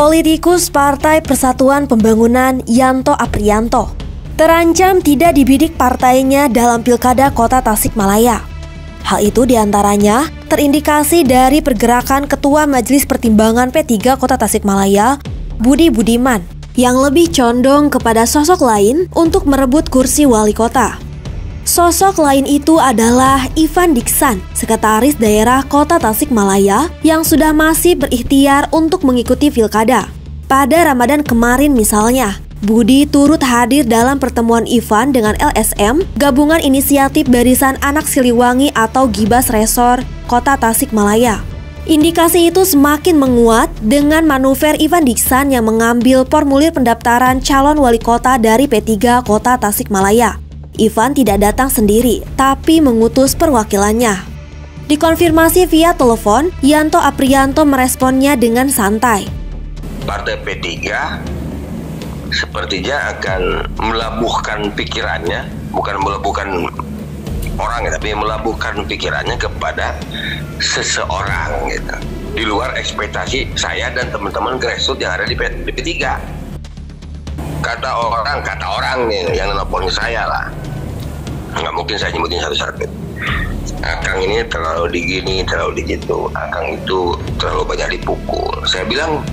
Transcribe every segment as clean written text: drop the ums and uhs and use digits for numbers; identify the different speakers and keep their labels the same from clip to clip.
Speaker 1: Politikus Partai Persatuan Pembangunan Yanto Apriyanto terancam tidak dibidik partainya dalam Pilkada Kota Tasikmalaya. Hal itu diantaranya terindikasi dari pergerakan Ketua Majelis Pertimbangan P3 Kota Tasikmalaya, Budi Budiman, yang lebih condong kepada sosok lain untuk merebut kursi wali kota. Sosok lain itu adalah Ivan Diksan, Sekretaris Daerah Kota Tasikmalaya yang sudah masih berikhtiar untuk mengikuti pilkada. Pada Ramadan kemarin misalnya, Budi turut hadir dalam pertemuan Ivan dengan LSM, Gabungan Inisiatif Barisan Anak Siliwangi atau Gibas Resor Kota Tasikmalaya. Indikasi itu semakin menguat dengan manuver Ivan Diksan yang mengambil formulir pendaftaran calon wali kota dari P3 Kota Tasikmalaya. Ivan tidak datang sendiri, tapi mengutus perwakilannya. Dikonfirmasi via telepon, Yanto Apriyanto meresponnya dengan santai.
Speaker 2: Partai P3 sepertinya akan melabuhkan pikirannya, bukan melabuhkan orang, tapi melabuhkan pikirannya kepada seseorang gitu. Di luar ekspektasi saya dan teman-teman grassroots yang ada di P3. Kata orang nih yang nelfon saya lah. Nggak mungkin saya nyebutin satu-satu. Akang ini terlalu digini, terlalu digitu. Akang itu terlalu banyak dipukul. Saya bilang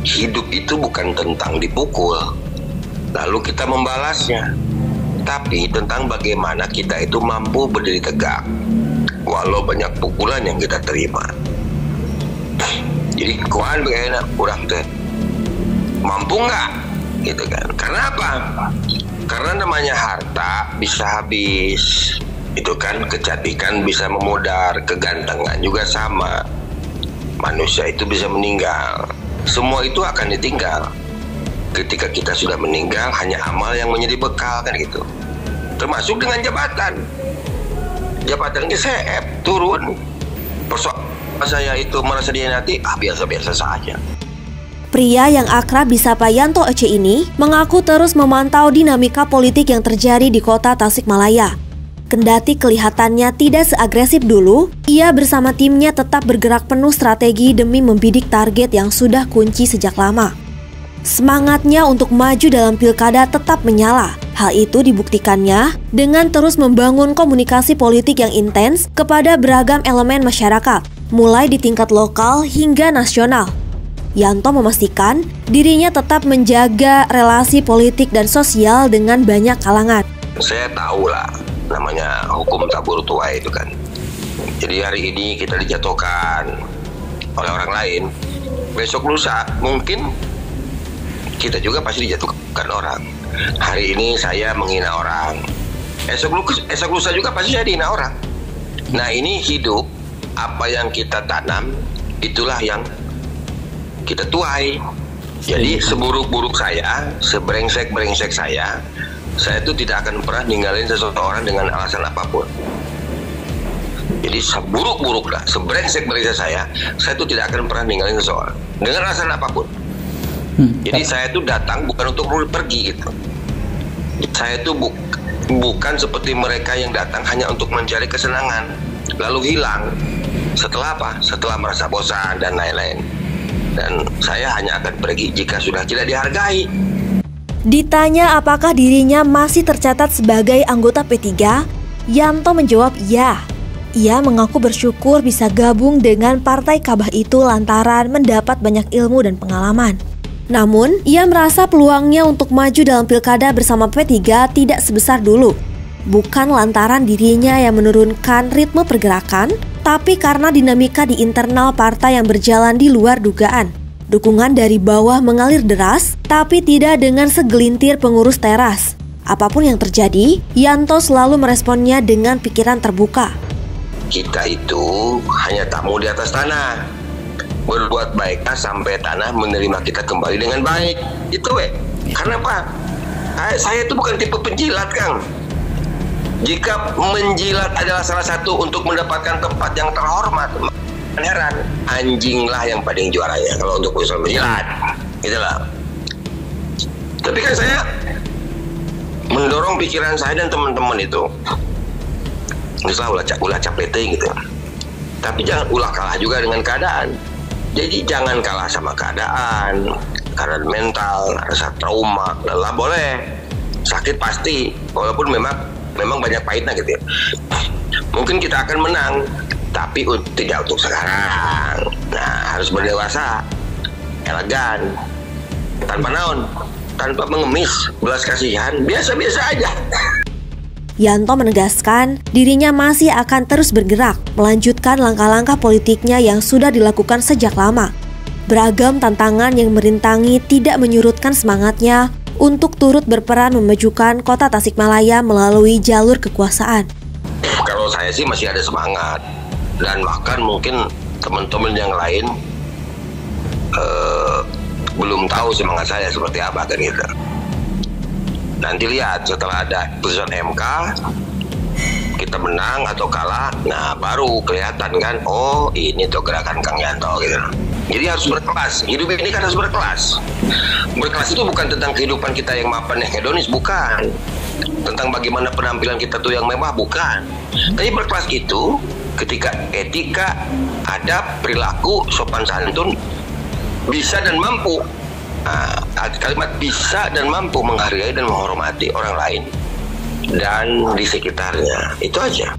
Speaker 2: hidup itu bukan tentang dipukul lalu kita membalasnya, tapi tentang bagaimana kita itu mampu berdiri tegak walau banyak pukulan yang kita terima. Jadi kuan bagaimana kurang teh mampu nggak gitu kan? Karena apa? Karena namanya harta bisa habis, itu kan. Kecantikan bisa memudar, kegantengan juga sama. Manusia itu bisa meninggal, semua itu akan ditinggal. Ketika kita sudah meninggal, hanya amal yang menjadi bekal kan gitu. Termasuk dengan jabatan. Jabatannya saya turun. Persoalan saya itu merasa dihianati, biasa-biasa saja.
Speaker 1: Pria yang akrab disapa Yanto Ece ini mengaku terus memantau dinamika politik yang terjadi di Kota Tasikmalaya. Kendati kelihatannya tidak seagresif dulu, ia bersama timnya tetap bergerak penuh strategi demi membidik target yang sudah kunci sejak lama. Semangatnya untuk maju dalam pilkada tetap menyala. Hal itu dibuktikannya dengan terus membangun komunikasi politik yang intens kepada beragam elemen masyarakat, mulai di tingkat lokal hingga nasional. Yanto memastikan dirinya tetap menjaga relasi politik dan sosial dengan banyak kalangan.
Speaker 2: Saya tahu lah, namanya hukum tabur tuai itu kan. Jadi hari ini kita dijatuhkan oleh orang lain, besok lusa mungkin kita juga pasti dijatuhkan orang. Hari ini saya menghina orang, esok lusa juga pasti saya dihina orang. Nah ini hidup, apa yang kita tanam itulah yang kita tuai. Jadi seburuk-buruk saya, sebrengsek-brengsek saya itu tidak akan pernah ninggalin seseorang dengan alasan apapun. Jadi seburuk-buruklah, sebrengsek-brengsek saya itu tidak akan pernah ninggalin seseorang dengan alasan apapun. Jadi saya itu datang bukan untuk pergi gitu. Saya itu bukan seperti mereka yang datang hanya untuk mencari kesenangan lalu hilang. Setelah apa? Setelah merasa bosan dan lain-lain. Dan saya hanya akan pergi jika sudah tidak dihargai.
Speaker 1: Ditanya apakah dirinya masih tercatat sebagai anggota P3, Yanto menjawab iya. Ia mengaku bersyukur bisa gabung dengan Partai Kabah itu lantaran mendapat banyak ilmu dan pengalaman. Namun, ia merasa peluangnya untuk maju dalam pilkada bersama P3 tidak sebesar dulu. Bukan lantaran dirinya yang menurunkan ritme pergerakan, tapi karena dinamika di internal partai yang berjalan di luar dugaan. Dukungan dari bawah mengalir deras, tapi tidak dengan segelintir pengurus teras. Apapun yang terjadi, Yanto selalu meresponnya dengan pikiran terbuka.
Speaker 2: Kita itu hanya tamu di atas tanah. Berbuat baiklah sampai tanah menerima kita kembali dengan baik. Itu Karena apa? Saya itu bukan tipe penjilat, Kang. Jika menjilat adalah salah satu untuk mendapatkan tempat yang terhormat, heran, anjinglah yang paling juaranya kalau untuk urusan menjilat. Itulah. Tapi kan saya mendorong pikiran saya dan teman-teman itu. Misalnya ulah capete gitu. Tapi jangan ulah kalah juga dengan keadaan. Jadi jangan kalah sama keadaan. Karena mental, rasa trauma, lelah boleh, sakit pasti, walaupun memang banyak pahitnya gitu ya. Mungkin kita akan menang, tapi tidak untuk sekarang. Nah, harus berdewasa, elegan, tanpa naon, tanpa mengemis, belas kasihan, biasa-biasa aja.
Speaker 1: Yanto menegaskan dirinya masih akan terus bergerak, melanjutkan langkah-langkah politiknya yang sudah dilakukan sejak lama. Beragam tantangan yang merintangi tidak menyurutkan semangatnya untuk turut berperan memajukan kota Tasikmalaya melalui jalur kekuasaan.
Speaker 2: Kalau saya sih masih ada semangat, dan bahkan mungkin teman-teman yang lain belum tahu semangat saya seperti apa kan gitu. Nanti lihat setelah ada putusan MK, kita menang atau kalah, nah baru kelihatan kan, oh ini tuh gerakan Kang Yanto gitu. Jadi harus berkelas, hidup ini kan harus berkelas. Berkelas itu bukan tentang kehidupan kita yang mapan, yang hedonis, bukan. Tentang bagaimana penampilan kita tuh yang mewah, bukan. Tapi berkelas itu ketika etika, adab, perilaku, sopan santun bisa dan mampu. Nah, kalimat bisa dan mampu menghargai dan menghormati orang lain dan di sekitarnya, itu aja.